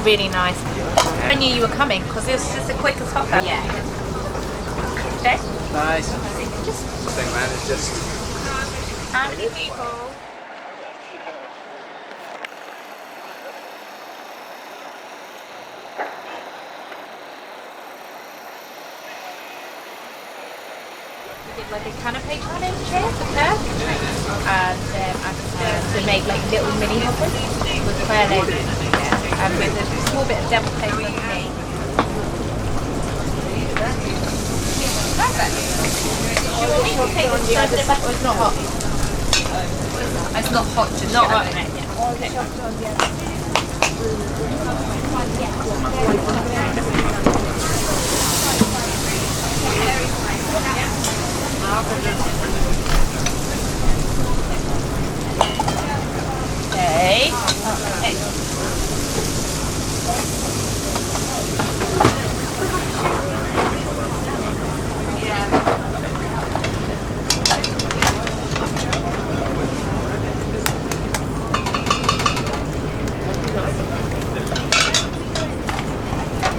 really nice. I knew you were coming because this is the quickest hopper. Yeah. Okay. Nice. Thing, man, it's just. How many people? We did like a canopy challenge here for Kerb, and to make like little mini hoppers with Claire Lady, and with a small bit of devil taste on me. Perfect. Do you want me to take one? Should I put it back or it's not hot? It's not hot, just not hot. Okay.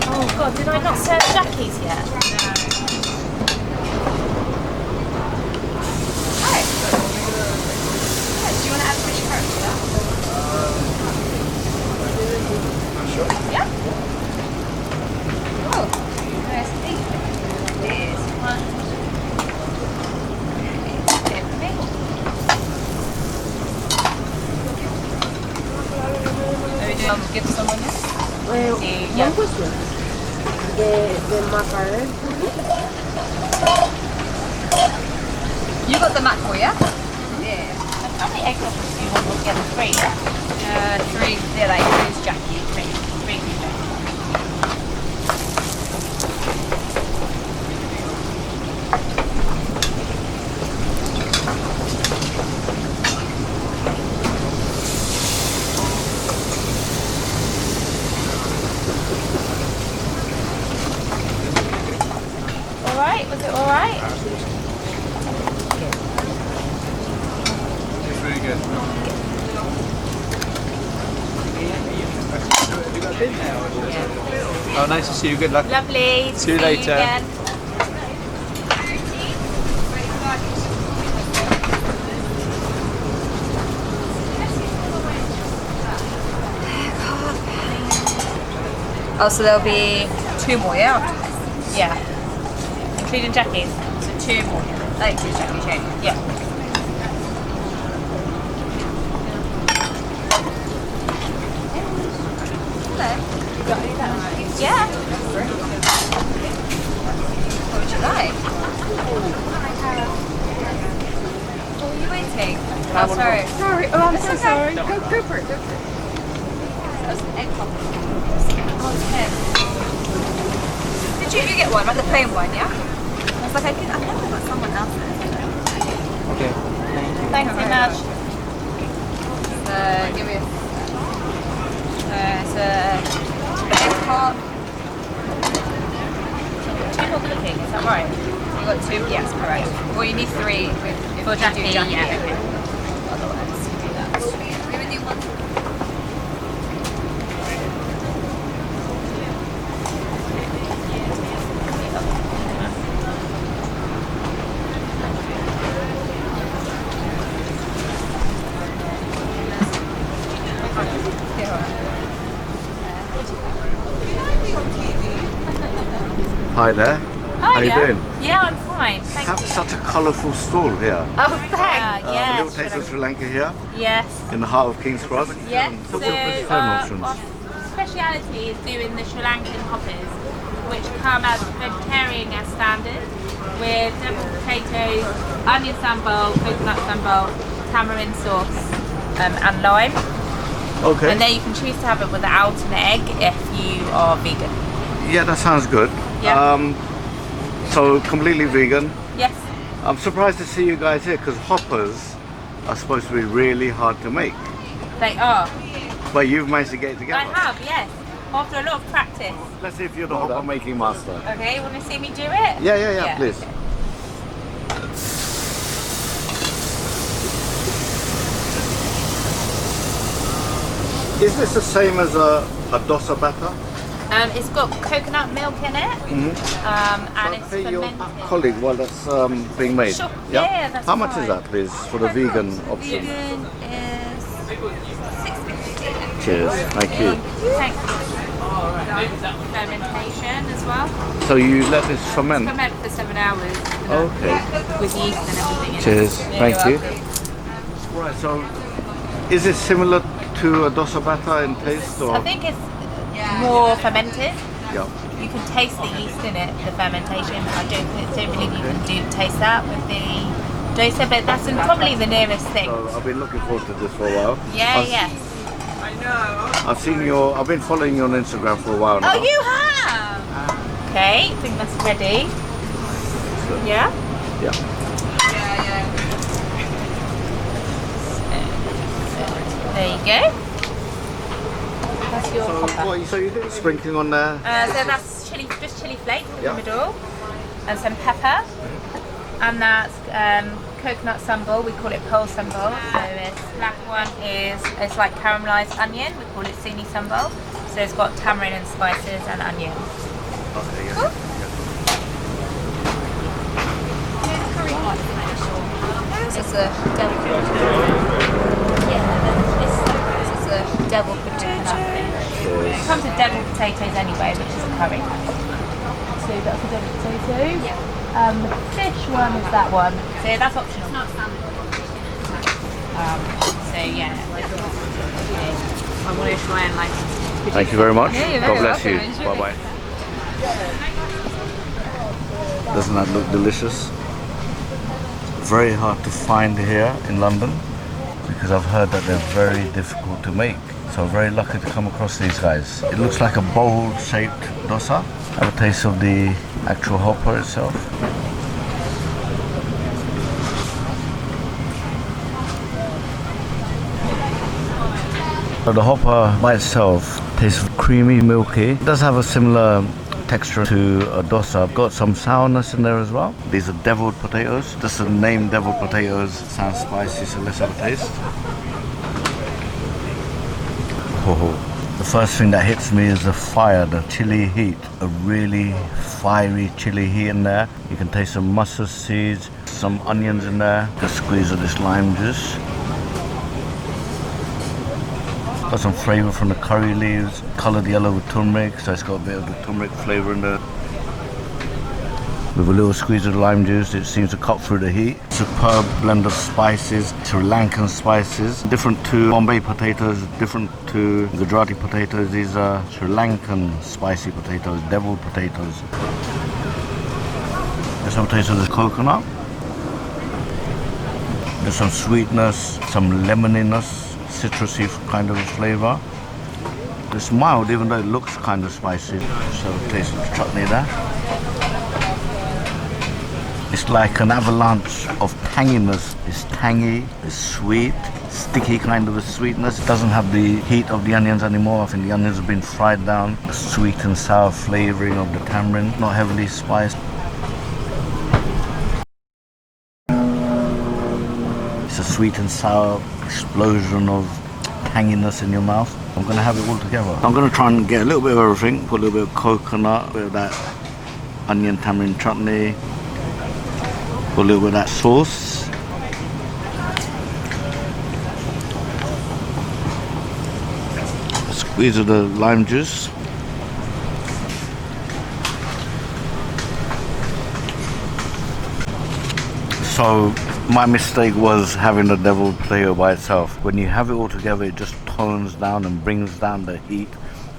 Oh God, did I not serve Jackie's yet? Give someone this? The macaron. You got the mackerel, yeah? Yeah. How many egg rolls do you want altogether? 3? 3. Yeah, like 3's Jackie. 3 for Jackie. Was it alright? It's really good. Oh, nice to see you. Good luck. Lovely. See you later. Again. Oh, so there'll be 2 more, yeah? Yeah. Including Jackie's? So 2 more. Like 2 Jackie's chain? Yeah. Hello. You got any that? Yeah. What would you like? What were you waiting? Oh, sorry. Sorry. Oh, I'm so sorry. Go for it. That was an egg pop. Oh, 10. Did you get one? Like the plain one, yeah? I was like, I never got someone else's. Okay. Thanks so much. Give me a... it's a egg pop. 2 more cooking, is that right? You got 2? Yes, correct. Well, you need 3 for Jackie. Yeah, okay. Otherwise, you do that. We would do 1. Hi there. How you doing? Yeah, I'm fine. Thank Have you. such a colourful stall here. Oh, thanks. A Yes. little taste of Sri Lanka here Yes. in the heart of King's Cross. Yes. So So our speciality is doing the Sri Lankan hoppers, which come as vegetarian as standard, with deviled potatoes, onion sambal, coconut sambal, tamarind sauce, and lime. Okay. And then you can choose to have it without an egg if you are vegan. Yeah, that sounds good. Yeah. So completely vegan. Yes. I'm surprised to see you guys here because hoppers are supposed to be really hard to make. They are. But you've managed to get it together. I have, yes. After a lot of practice. Let's see if you're the hopper making master. Okay, you want to see me do it? Yeah, please. Okay. Is this the same as a dosa batter? It's got coconut milk in it, and it's Pay your fermented. colleague while that's being made. Sure. Yeah, that's How much is fine. that, please, for the vegan option? Vegan is £6.50. Cheers. Thank you. Thank you. Fermentation as well. So you let this ferment? Ferment for 7 hours. Okay. With yeast and everything in Cheers. it. Thank you. Welcome. Right. So, is it similar to a dosa batter in taste, or? I think it's more fermented. Yeah. You can taste the yeast in it, the fermentation. I don't believe you can taste that with the dosa, but that's probably the nearest thing. So I've been looking forward to this for a while. Yeah, yes. I've been following you on Instagram for a while now. Oh, you have? Okay, I think that's ready. Yeah? Yeah. There you go. That's your hopper. So you did sprinkling on there? So that's just chili flakes in Yeah. the middle, and some pepper, and that's coconut sambal. We call it Pol Sambol. So this black one it's like caramelized onion. We call it Seeni Sambol. So it's got tamarind and spices and onion. Okay, yeah. Cool. This is a devil. This is a devil potato. It comes with devil potatoes anyway, which is a curry. So that's a devil potato. Yeah. The fish one is that one. So that's optional. It's not salmon. So yeah. I want to try and like. Thank you very much. Yeah, you're God very bless you. welcome. Bye bye. Doesn't that look delicious? Very hard to find here in London because I've heard that they're very difficult to make. So I'm very lucky to come across these guys. It looks like a bowl-shaped dosa. Have a taste of the actual hopper itself. So the hopper by itself tastes creamy, milky. It does have a similar texture to a dosa. Got some sourness in there as well. These are deviled potatoes. Just the name deviled potatoes sounds spicy, so let's have a taste. Oh, the first thing that hits me is the fire, the chili heat. A really fiery chili heat in there. You can taste some mustard seeds, some onions in there. Just squeeze of this lime juice. Got some flavour from the curry leaves, coloured yellow with turmeric, so it's got a bit of the turmeric flavour in there. With a little squeeze of the lime juice, it seems to cut through the heat. Superb blend of spices, Sri Lankan spices, different to Bombay potatoes, different to Gujarati potatoes. These are Sri Lankan spicy potatoes, deviled potatoes. There's some taste of the coconut. There's some sweetness, some lemoniness, citrusy kind of a flavour. It's mild even though it looks kind of spicy. So taste of the chutney there. It's like an avalanche of tanginess. It's tangy, it's sweet, sticky kind of a sweetness. It doesn't have the heat of the onions anymore. I think the onions have been fried down. The sweet and sour flavouring of the tamarind, not heavily spiced. It's a sweet and sour explosion of tanginess in your mouth. I'm going to have it all together. I'm going to try and get a little bit of everything. Put a little bit of coconut, a bit of that onion tamarind chutney. Put a little bit of that sauce. A squeeze of the lime juice. So my mistake was having the deviled potato by itself. When you have it all together, it just tones down and brings down the heat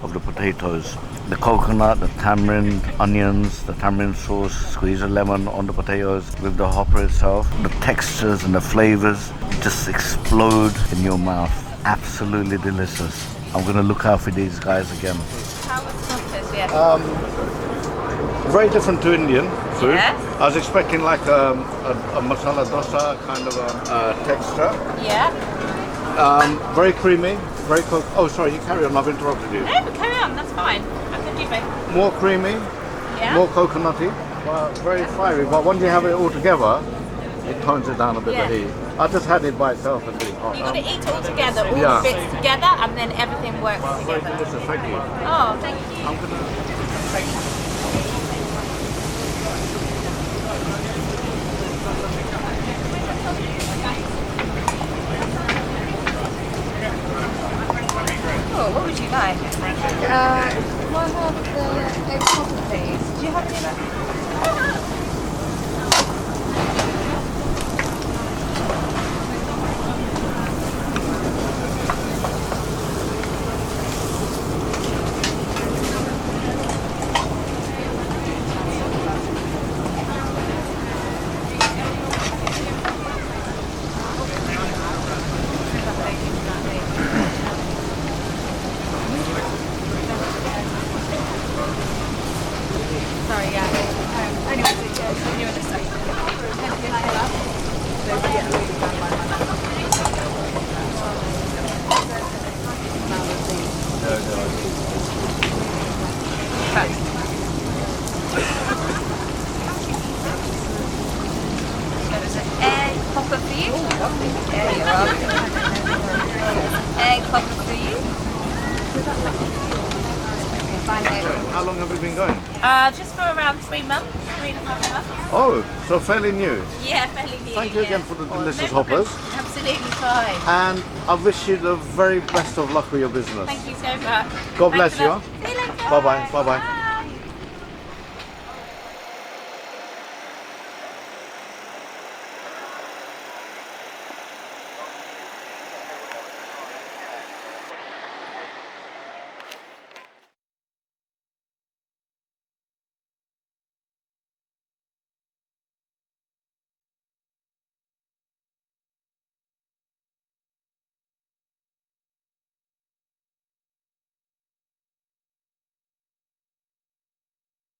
of the potatoes. The coconut, the tamarind, onions, the tamarind sauce, squeeze a lemon on the potatoes with the hopper itself. The textures and the flavors just explode in your mouth. Absolutely delicious. I'm going to look out for these guys again. How was Hoppers? Yeah. Very different to Indian food. Yes. I was expecting like a masala dosa kind of a texture. Yeah. Very creamy, very oh sorry, you carry on, I've interrupted you. No, but carry on, that's fine. I can do both. More creamy, Yeah. more coconutty, very fiery, but when you have it all together, it tones it down a bit, Yeah. the heat. I just had it by itself and think, oh, You got to eat it all together, all Yeah. the bits together, and then everything works very together. delicious, thank you. Oh, thank you. I'm gonna. Oh, what would you like? Can I have the egg hopper, please? Do you have any of that? Sorry, yeah. There's an egg hopper for you. There you are. Egg hopper for you. How long have we been going? Just for around 3 months, 3.5 months. Oh, so fairly new. Yeah, fairly new. Thank you yeah. again for the delicious No problem. hoppers. Absolutely fine. And I wish you the very best of luck with your business. Thank you so much. God bless Thanks a you. lot. See you later. Bye-bye. Bye-bye. Bye.